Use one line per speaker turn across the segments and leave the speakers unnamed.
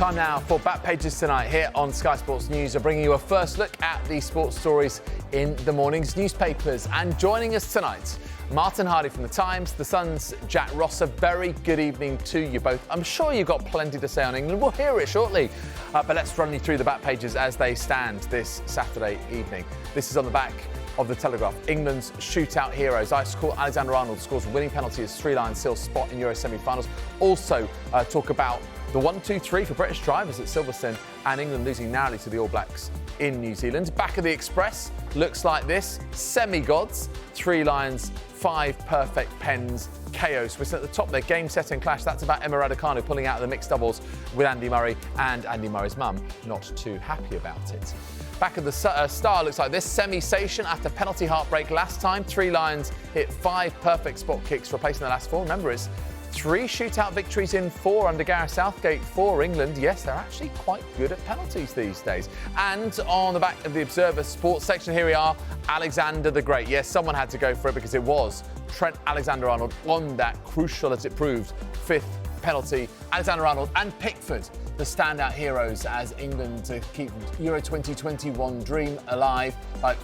Time now for Back Pages tonight here on Sky Sports News. We're bringing you a first look at the sports stories in the morning's newspapers. And joining us tonight, Martin Hardy from The Times, The Sun's Jack Ross. A very good evening to you both. I'm sure you've got plenty to say on England. We'll hear it shortly. But let's run you through the Back Pages as they stand this Saturday evening. This is on the back of the Telegraph. England's shootout heroes. Alexander-Arnold scores a winning penalty as 3 Lions seal spot in Euro semi-finals. Also talk about the 1-2-3 for British drivers at Silverstone and England losing narrowly to the All Blacks in New Zealand. Back of the Express looks like this. Semi-gods, 3 Lions, 5 perfect pens, KO Switzerland at the top of their game-setting clash. That's about Emma Raducanu pulling out of the mixed doubles with Andy Murray, and Andy Murray's mum not too happy about it. Back of the Star looks like this. Semi-sation after penalty heartbreak last time. 3 Lions hit 5 perfect spot kicks, replacing the last 4. Remember, it's 3 shootout victories in 4 under Gareth Southgate for England. Yes, they're actually quite good at penalties these days. And on the back of the Observer sports section, here we are, Alexander the Great. Yes, someone had to go for it because it was Trent AlexanderArnold on that crucial, as it proved, 5th penalty. Alexander-Arnold and Pickford, the standout heroes as England keep Euro 2021 dream alive,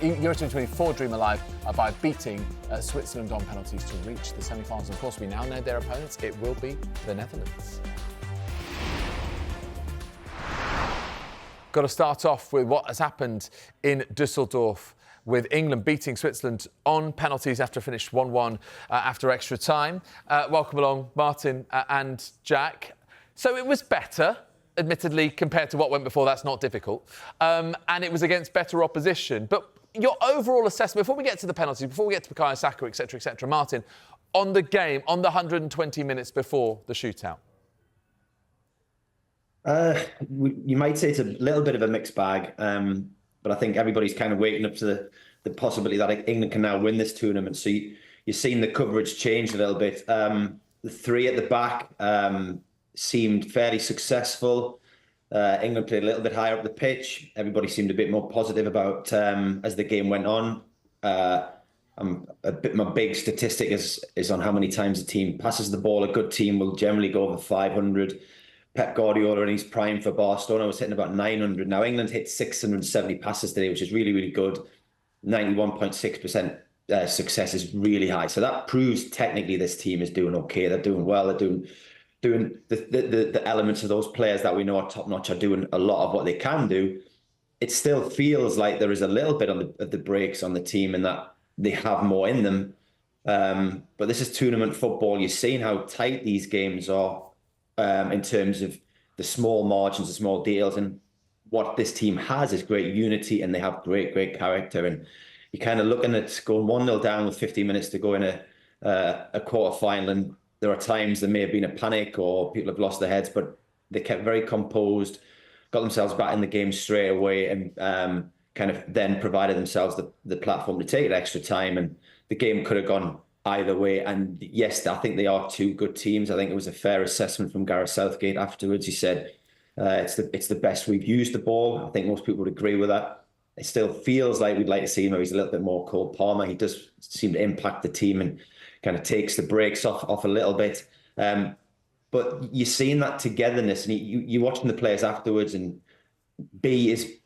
Euro 2024 dream alive by beating Switzerland on penalties to reach the semi-finals. Of course, we now know their opponents. It will be the Netherlands. Got to start off with what has happened in Dusseldorf, with England beating Switzerland on penalties after a finished 1-1 after extra time. Welcome along, Martin and Jack. So it was better, admittedly, compared to what went before. That's not difficult. And it was against better opposition. But your overall assessment, before we get to the penalties, before we get to Bukayo Saka, etc., Martin, on the game, on the 120 minutes before the shootout?
You might say it's a little bit of a mixed bag. But I think everybody's kind of waking up to the possibility that England can now win this tournament. So you're seeing the coverage change a little bit. The 3 at the back seemed fairly successful. England played a little bit higher up the pitch. Everybody seemed a bit more positive about as the game went on. My big statistic is on how many times a team passes the ball. A good team will generally go over 500. Pep Guardiola in his prime for Barcelona was hitting about 900. Now, England hit 670 passes today, which is really, really good. 91.6% success is really high. So that proves technically this team is doing okay. They're doing well. They're doing the elements of those players that we know are top-notch are doing a lot of what they can do. It still feels like there is a little bit of the brakes on the team and that they have more in them. But this is tournament football. You're seeing how tight these games are. In terms of the small margins, the small deals, and what this team has is great unity, and they have great character. And you're kind of looking at going 1-0 down with 15 minutes to go in a quarter final, and there are times there may have been a panic or people have lost their heads, but they kept very composed, got themselves back in the game straight away, and kind of then provided themselves the platform to take it extra time. And the game could have gone either way. And yes, I think they are 2 good teams. I think it was a fair assessment from Gareth Southgate afterwards. He said it's the best we've used the ball. I think most people would agree with that. It still feels like we'd like to see him. He's a little bit more Cole Palmer. He does seem to impact the team and kind of takes the brakes off a little bit. But you're seeing that togetherness, and you're watching the players afterwards. And B is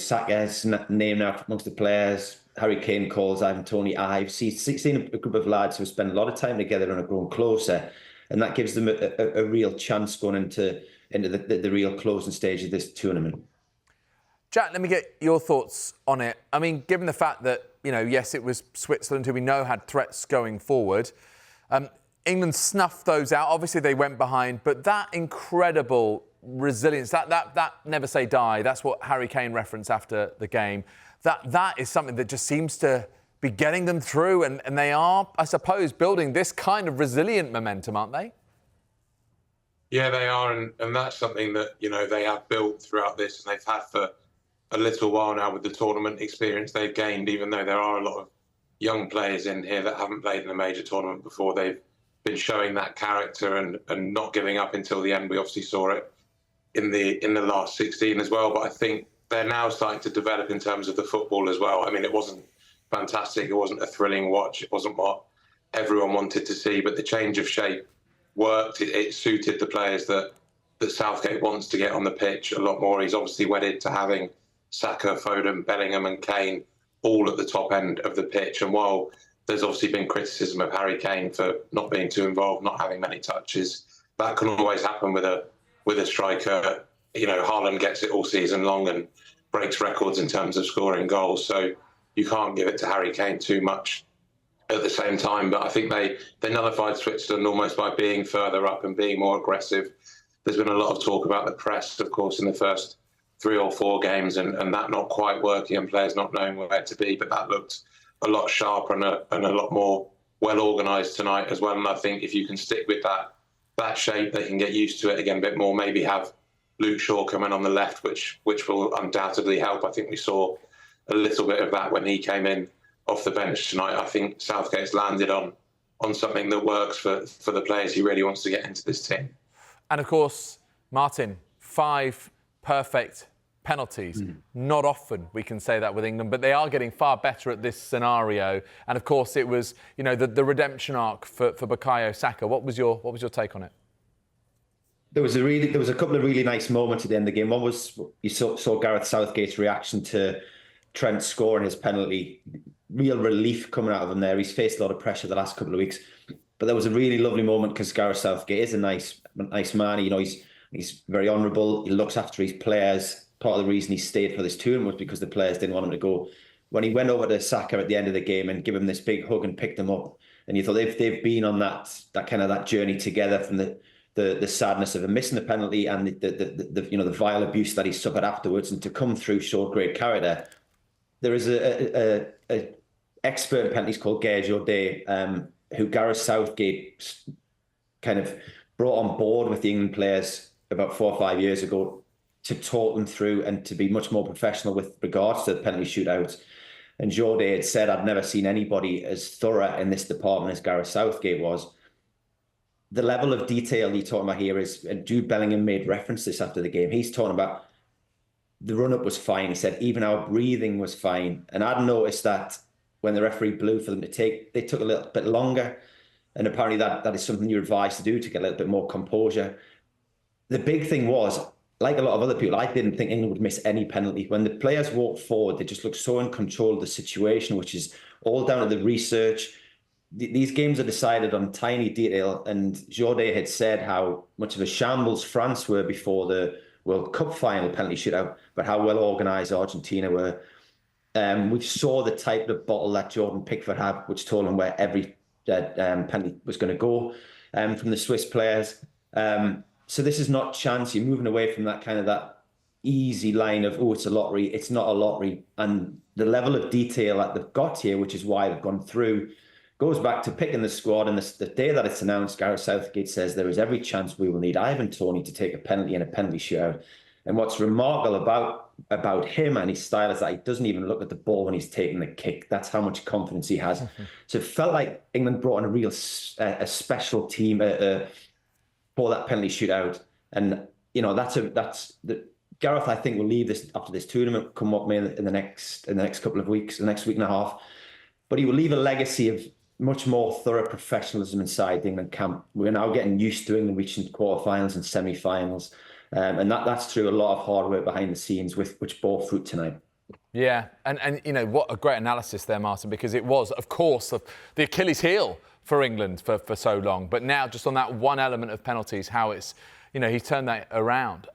Saka's name now amongst the players. Harry Kane calls Ivan Toney Ives. He's seen a group of lads who spend a lot of time together and are grown closer, and that gives them a real chance going into the real closing stage of this tournament.
Jack, let me get your thoughts on it. I mean, given the fact that, yes, it was Switzerland who we know had threats going forward. England snuffed those out. Obviously, they went behind, but that incredible resilience, that never say die, that's what Harry Kane referenced after the game. That is something that just seems to be getting them through, and they are, I suppose, building this kind of resilient momentum, aren't they?
Yeah, they are, and that's something that, they have built throughout this, and they've had for a little while now with the tournament experience they've gained, even though there are a lot of young players in here that haven't played in a major tournament before. They've been showing that character and not giving up until the end. We obviously saw it in the last 16 as well, but I think they're now starting to develop in terms of the football as well. I mean, it wasn't fantastic. It wasn't a thrilling watch. It wasn't what everyone wanted to see, but the change of shape worked. It suited the players that that Southgate wants to get on the pitch a lot more. He's obviously wedded to having Saka, Foden, Bellingham and Kane all at the top end of the pitch. And while there's obviously been criticism of Harry Kane for not being too involved, not having many touches, that can always happen with a striker. You know, Haaland gets it all season long and breaks records in terms of scoring goals. So you can't give it to Harry Kane too much at the same time. But I think they nullified Switzerland almost by being further up and being more aggressive. There's been a lot of talk about the press, of course, in the first 3 or 4 games and that not quite working and players not knowing where to be. But that looked a lot sharper and a lot more well organised tonight as well. And I think if you can stick with that shape, they can get used to it again a bit more. Maybe have Luke Shaw come in on the left, which will undoubtedly help. I think we saw a little bit of that when he came in off the bench tonight. I think Southgate's landed on something that works for the players he really wants to get into this team.
And of course, Martin, 5 perfect penalties. Not often we can say that with England, but they are getting far better at this scenario. And of course, it was, you know, the redemption arc for Bukayo Saka. What was your take on it?
There was a couple of really nice moments at the end of the game. One was you saw Gareth Southgate's reaction to Trent scoring his penalty. Real relief coming out of him there. He's faced a lot of pressure the last couple of weeks, but there was a really lovely moment because Gareth Southgate is a nice man. You know, he's very honourable. He looks after his players. Part of the reason he stayed for this tournament was because the players didn't want him to go. When he went over to Saka at the end of the game and gave him this big hug and picked him up, and you thought they've been on that journey together from the sadness of him missing the penalty and the vile abuse that he suffered afterwards, and to come through showed great character. There is a expert in penalties called Guy Jourdain, who Gareth Southgate kind of brought on board with the England players about 4 or 5 years ago to talk them through and to be much more professional with regards to the penalty shootouts. And Jourdain had said, I'd never seen anybody as thorough in this department as Gareth Southgate was. The level of detail you're talking about here is, and Jude Bellingham made reference to this after the game, he's talking about the run-up was fine. He said even our breathing was fine. And I'd noticed that when the referee blew for them to take, they took a little bit longer. And apparently that is something you're advised to do to get a little bit more composure. The big thing was, like a lot of other people, I didn't think England would miss any penalty. When the players walked forward, they just looked so in control of the situation, which is all down to the research. These games are decided on tiny detail, and Jourdain had said how much of a shambles France were before the World Cup final penalty shootout, but how well organised Argentina were. We saw the type of bottle that Jordan Pickford had, which told him where every penalty was going to go from the Swiss players. So this is not chance. You're moving away from that easy line of, oh, it's a lottery. It's not a lottery. And the level of detail that they've got here, which is why they've gone through, goes back to picking the squad. And the day that it's announced, Gareth Southgate says there is every chance we will need Ivan Toney to take a penalty in a penalty shootout. And what's remarkable about him and his style is that he doesn't even look at the ball when he's taking the kick. That's how much confidence he has. So it felt like England brought in a real a special team for that penalty shootout. And you know, Gareth, I think, will leave this after this tournament, come up in the next couple of weeks, the next week and a half. But he will leave a legacy of much more thorough professionalism inside the England camp. We're now getting used to England reaching quarterfinals and semi-finals. And that's through a lot of hard work behind the scenes, which bore fruit tonight. Yeah,
and you know, what a great analysis there, Martin, because it was, of course, the Achilles heel for England for so long. But now, just on that one element of penalties, how it's, you know, he's turned that around.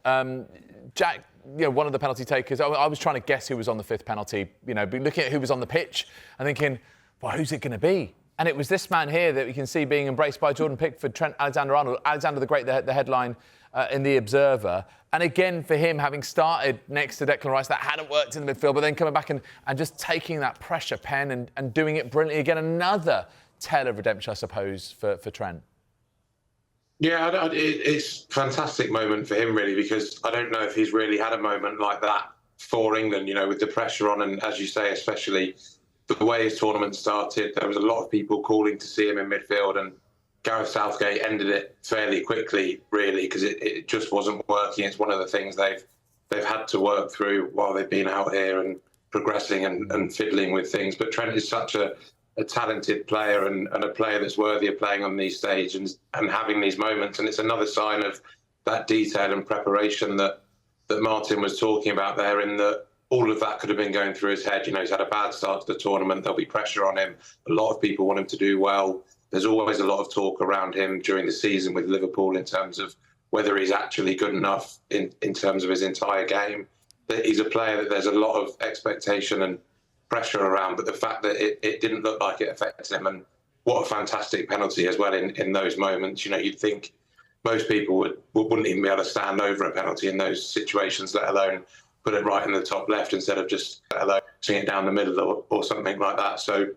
Jack, you know, one of the penalty takers, I was trying to guess who was on the 5th penalty, you know, looking at who was on the pitch and thinking, well, who's it going to be? And it was this man here that you can see being embraced by Jordan Pickford, Trent AlexanderArnold, Alexander the Great, the headline in The Observer. And again, for him, having started next to Declan Rice, that hadn't worked in the midfield, but then coming back and just taking that pressure pen and doing it brilliantly again. Another tale of redemption, I suppose, for Trent.
Yeah, it's a fantastic moment for him, really, because I don't know if he's really had a moment like that for England, you know, with the pressure on. And as you say, especially the way his tournament started, there was a lot of people calling to see him in midfield, and Gareth Southgate ended it fairly quickly, really, because it just wasn't working. It's one of the things they've had to work through while they've been out here and progressing and fiddling with things. But Trent is such a talented player and a player that's worthy of playing on these stages and having these moments. And it's another sign of that detail and preparation that Martin was talking about there, in that all of that could have been going through his head. You know, he's had a bad start to the tournament. There'll be pressure on him. A lot of people want him to do well. There's always a lot of talk around him during the season with Liverpool in terms of whether he's actually good enough in terms of his entire game. That he's a player that there's a lot of expectation and pressure around, but the fact that it didn't look like it affected him, and what a fantastic penalty as well in those moments. You know, you'd think most people wouldn't even be able to stand over a penalty in those situations, let alone put it right in the top left instead of just seeing it down the middle or something like that. So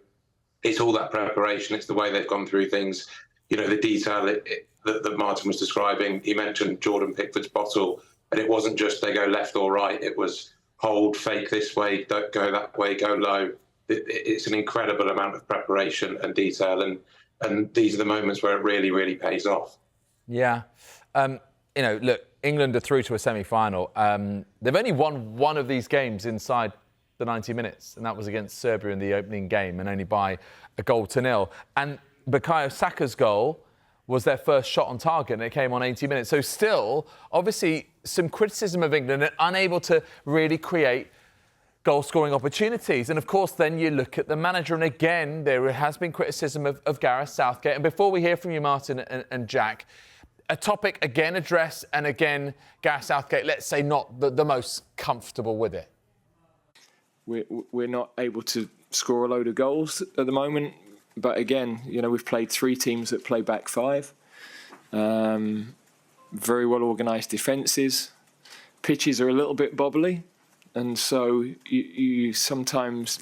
it's all that preparation. It's the way they've gone through things. You know, the detail that Martin was describing. He mentioned Jordan Pickford's bottle, and it wasn't just they go left or right. It was hold, fake this way, don't go that way, go low. It's an incredible amount of preparation and detail, and these are the moments where it really, really pays off.
Yeah. You know, look, England are through to a semi-final. They've only won one of these games inside the 90 minutes, and that was against Serbia in the opening game, and only by a 1-0. And Bukayo Saka's goal was their first shot on target, and it came on 80 minutes. So still, obviously, some criticism of England, and unable to really create goal-scoring opportunities. And, of course, then you look at the manager, and again, there has been criticism of Gareth Southgate. And before we hear from you, Martin and Jack, a topic again addressed, and again, Gareth Southgate, let's say, not the most comfortable with it.
We're not able to score a load of goals at the moment. But again, you know, we've played 3 teams that play back 5. Very well organised defences. Pitches are a little bit bobbly, and so you sometimes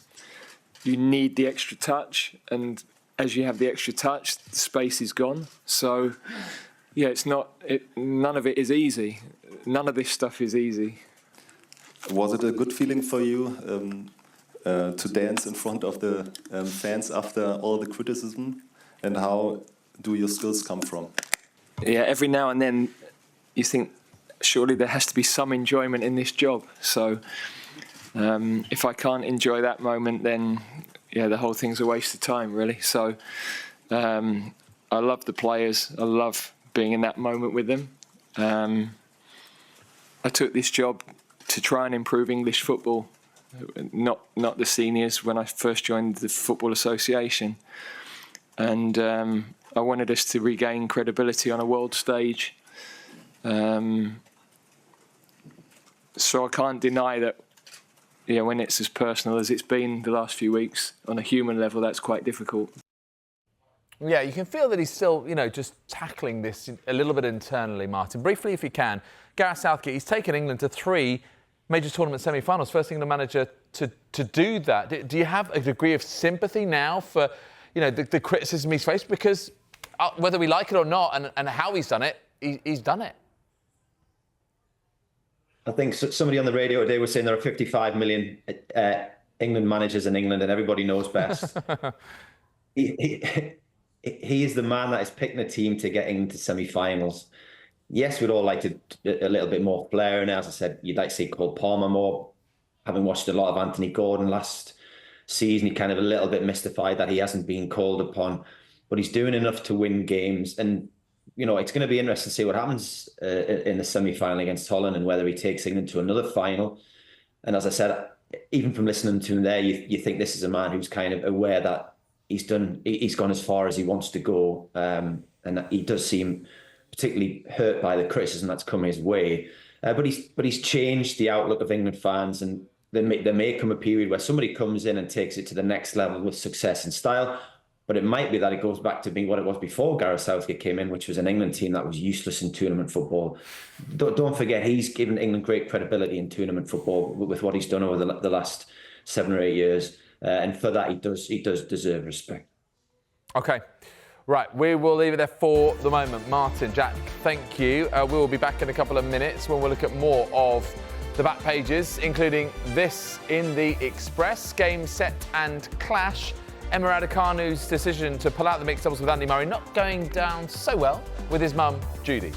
you need the extra touch. And as you have the extra touch, the space is gone. So yeah, it's not. None of it is easy. None of this stuff is easy.
Was it a good feeling for you to dance in front of the fans after all the criticism, and how do your skills come from?
Yeah, every now and then you think, surely there has to be some enjoyment in this job. So if I can't enjoy that moment, then yeah, the whole thing's a waste of time, really. So I love the players. I love being in that moment with them. I took this job to try and improve English football. Not the seniors when I first joined the Football Association, and I wanted us to regain credibility on a world stage. So I can't deny that, you know, when it's as personal as it's been the last few weeks, on a human level, that's quite difficult.
Yeah, you can feel that he's still, you know, just tackling this a little bit internally, Martin. Briefly, if you can, Gareth Southgate, he's taken England to 3 major tournament semi-finals, first England manager to do that. Do you have a degree of sympathy now for, you know, the criticism he's faced? Because whether we like it or not, and how he's done it, he's done it.
I think somebody on the radio today was saying there are 55 million England managers in England, and everybody knows best. He is the man that is picking a team to get England to semi-finals. Yes, we'd all like a little bit more flair, and as I said, you'd like to see Cole Palmer more. Having watched a lot of Anthony Gordon last season, he kind of a little bit mystified that he hasn't been called upon, but he's doing enough to win games. And you know, it's going to be interesting to see what happens in the semi-final against Holland, and whether he takes England to another final. And as I said, even from listening to him there, you think this is a man who's kind of aware that he's gone as far as he wants to go, and he does seem particularly hurt by the criticism that's come his way. But he's changed the outlook of England fans, and there may come a period where somebody comes in and takes it to the next level with success and style. But it might be that it goes back to being what it was before Gareth Southgate came in, which was an England team that was useless in tournament football. Don't forget, he's given England great credibility in tournament football with what he's done over the last 7 or 8 years. And for that, he does deserve respect.
OK. Right, we will leave it there for the moment. Martin, Jack, thank you. We will be back in a couple of minutes when we'll look at more of the back pages, including this in the Express, game, set and clash. Emma Raducanu's decision to pull out the mixed doubles with Andy Murray not going down so well with his mum, Judy.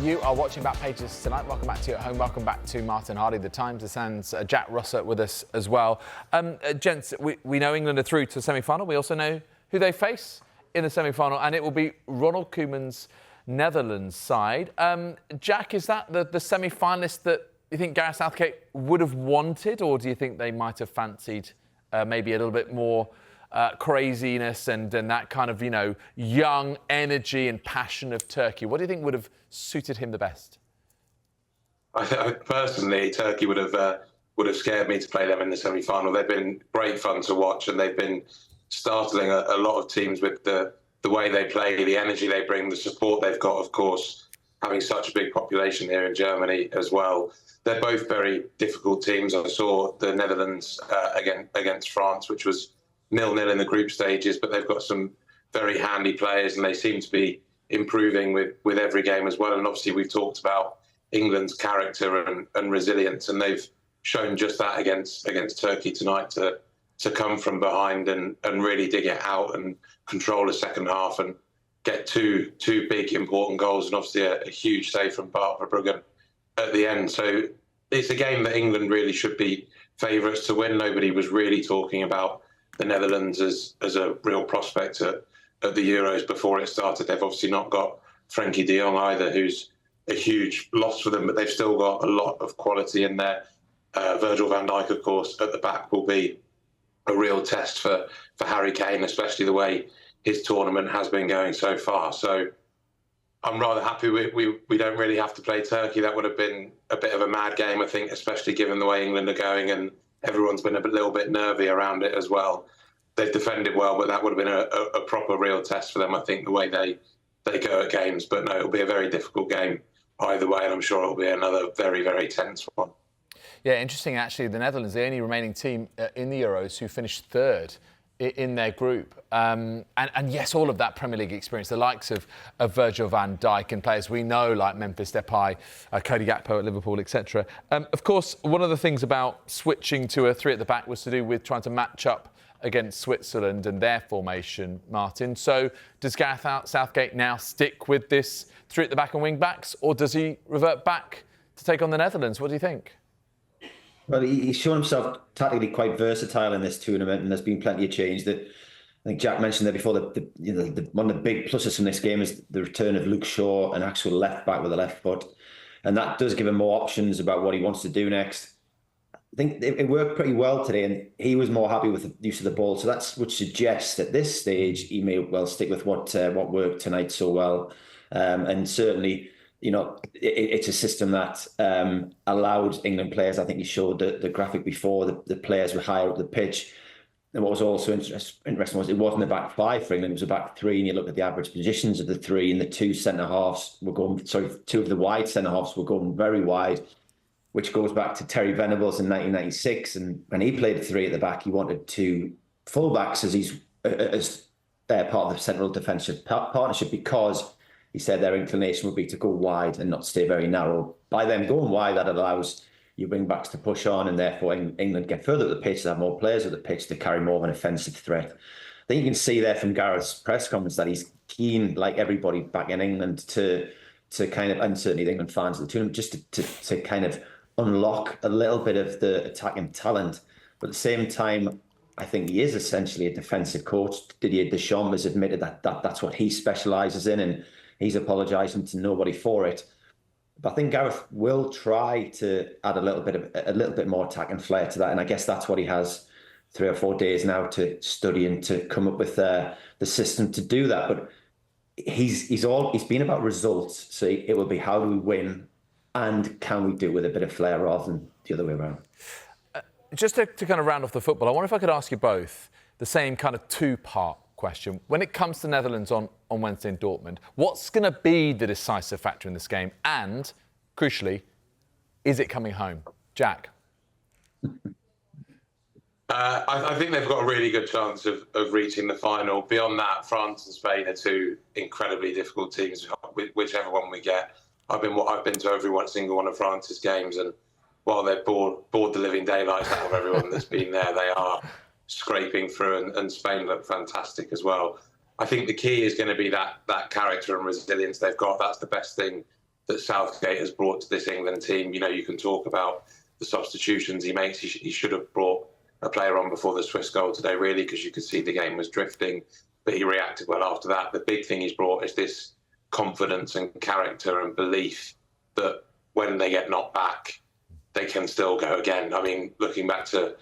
You are watching Back Pages tonight. Welcome back to you at home. Welcome back to Martin Hardy, The Times, The Sun's Jack Russell with us as well. Gents, we know England are through to the semi-final. We also know who they face in the semi-final, and it will be Ronald Koeman's Netherlands side. Jack, is that the semi-finalist that you think Gareth Southgate would have wanted, or do you think they might have fancied maybe a little bit more craziness and that kind of, young energy and passion of Turkey? What do you think would have suited him the best?
I personally, Turkey would have scared me to play them in the semi-final. They've been great fun to watch, and they've been startling a lot of teams with the way they play, the energy they bring, the support they've got, of course, having such a big population here in Germany as well. They're both very difficult teams. I saw the Netherlands against France, which was 0-0 in the group stages, but they've got some very handy players, and they seem to be improving with every game as well. And obviously we've talked about England's character and resilience, and they've shown just that against Turkey tonight to come from behind and really dig it out and control the second half and get two big important goals, and obviously a huge save from Bart Verbruggen at the end. So it's a game that England really should be favourites to win. Nobody was really talking about the Netherlands as a real prospect at the Euros before it started. They've obviously not got Frenkie de Jong either, who's a huge loss for them, but they've still got a lot of quality in there. Virgil van Dijk, of course, at the back will be a real test for Harry Kane, especially the way his tournament has been going so far. So I'm rather happy we don't really have to play Turkey. That would have been a bit of a mad game, I think, especially given the way England are going, and everyone's been a little bit nervy around it as well. They've defended well, but that would have been a proper real test for them, I think, the way they go at games. But no, it'll be a very difficult game either way, and I'm sure it'll be another very, very tense one.
Yeah, interesting, actually. The Netherlands, the only remaining team in the Euros who finished third in their group. And yes, all of that Premier League experience, the likes of Virgil van Dijk and players we know like Memphis Depay, Cody Gakpo at Liverpool, etc. Of course, one of the things about switching to a three at the back was to do with trying to match up against Switzerland and their formation, Martin. So does Gareth Southgate now stick with this three at the back and wing backs, or does he revert back to take on the Netherlands? What do you think?
Well, he's shown himself tactically quite versatile in this tournament, and there's been plenty of change. That I think Jack mentioned there before. One of the big pluses from this game is the return of Luke Shaw, an actual left back with a left foot, and that does give him more options about what he wants to do next. I think it worked pretty well today, and he was more happy with the use of the ball. So that's which suggests at this stage he may well stick with what worked tonight so well, and certainly. It's a system that allowed England players. I think he showed the graphic before. The players were higher up the pitch. And what was also interesting was it wasn't a back five for England. It was a back three. And you look at the average positions of the three, and the two of the wide centre halves were going very wide, which goes back to Terry Venables in 1996. And when he played three at the back, he wanted two fullbacks as part of the central defensive partnership, because he said their inclination would be to go wide and not stay very narrow. By them going wide, that allows your wing-backs to push on, and therefore England get further up the pitch, to have more players at the pitch to carry more of an offensive threat. I think you can see there from Gareth's press conference that he's keen, like everybody back in England, to kind of, and certainly the England fans of the tournament, just to kind of unlock a little bit of the attacking talent. But at the same time, I think he is essentially a defensive coach. Didier Deschamps has admitted that that's what he specialises in, and he's apologising to nobody for it. But I think Gareth will try to add a little bit more attack and flair to that. And I guess that's what he has 3 or 4 days now to study and to come up with the system to do that. But he's been about results. So it will be, how do we win, and can we do with a bit of flair rather than the other way around?
Just to kind of round off the football, I wonder if I could ask you both the same kind of two-part question. When it comes to Netherlands on Wednesday in Dortmund, what's going to be the decisive factor in this game? And, crucially, is it coming home? Jack?
I think they've got a really good chance of reaching the final. Beyond that, France and Spain are two incredibly difficult teams, whichever one we get. I've been to every single one of France's games, and while they've bored the living daylights out of everyone that's been there, they are scraping through, and Spain look fantastic as well. I think the key is going to be that character and resilience they've got. That's the best thing that Southgate has brought to this England team. You know, you can talk about the substitutions he makes. He should have brought a player on before the Swiss goal today, really, because you could see the game was drifting, but he reacted well after that. The big thing he's brought is this confidence and character and belief that when they get knocked back, they can still go again. I mean, looking back to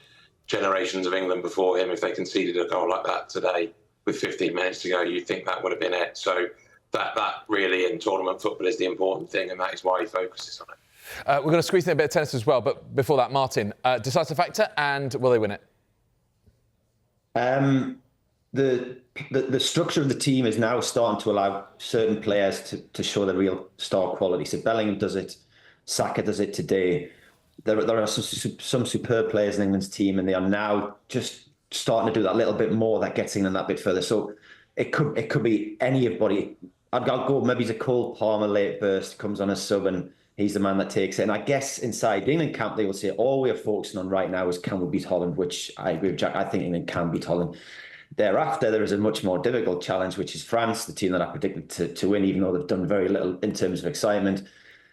generations of England before him, if they conceded a goal like that today with 15 minutes to go, you'd think that would have been it. So that really in tournament football is the important thing, and that is why he focuses on it.
We're going to squeeze in a bit of tennis as well, but before that, Martin, decisive factor, and will they win it?
The structure of the team is now starting to allow certain players to show their real star quality. So Bellingham does it, Saka does it today. There are some superb players in England's team, and they are now just starting to do that little bit more that gets England that bit further. So it could be anybody. I'd go maybe it's a Cole Palmer late burst, comes on a sub, and he's the man that takes it. And I guess inside the England camp, they will say all we are focusing on right now is can we beat Holland, which I agree with Jack. I think England can beat Holland. Thereafter, there is a much more difficult challenge, which is France, the team that I predicted to win, even though they've done very little in terms of excitement.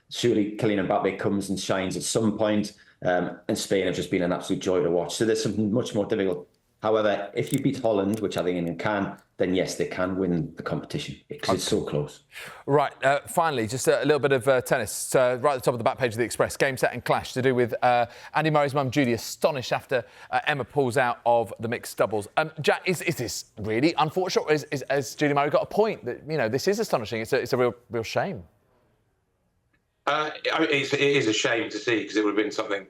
Surely Kylian Mbappe comes and shines at some point, and Spain have just been an absolute joy to watch. So there's something much more difficult. However, if you beat Holland, which I think England can, then yes, they can win the competition because it's so close.
Right, finally, just a little bit of tennis. Right at the top of the back page of the Express, game, set and clash to do with Andy Murray's mum, Judy, astonished after Emma pulls out of the mixed doubles. Jack, is this really unfortunate, or has Judy Murray got a point that, you know, this is astonishing? It's a real shame.
It is a shame to see, because it would have been something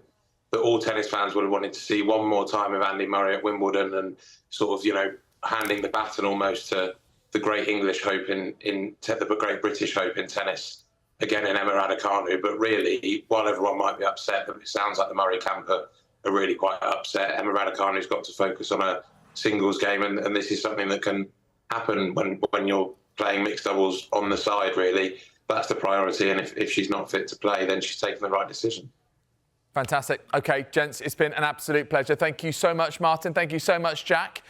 that all tennis fans would have wanted to see one more time of Andy Murray at Wimbledon, and sort of, you know, handing the baton almost to the great English hope the great British hope in tennis, again in Emma Raducanu. But really, while everyone might be upset, it sounds like the Murray camp are really quite upset. Emma Raducanu's got to focus on a singles game, and this is something that can happen when you're playing mixed doubles on the side, really. That's the priority, and if she's not fit to play, then she's taken the right decision.
Fantastic. OK, gents, it's been an absolute pleasure. Thank you so much, Martin. Thank you so much, Jack.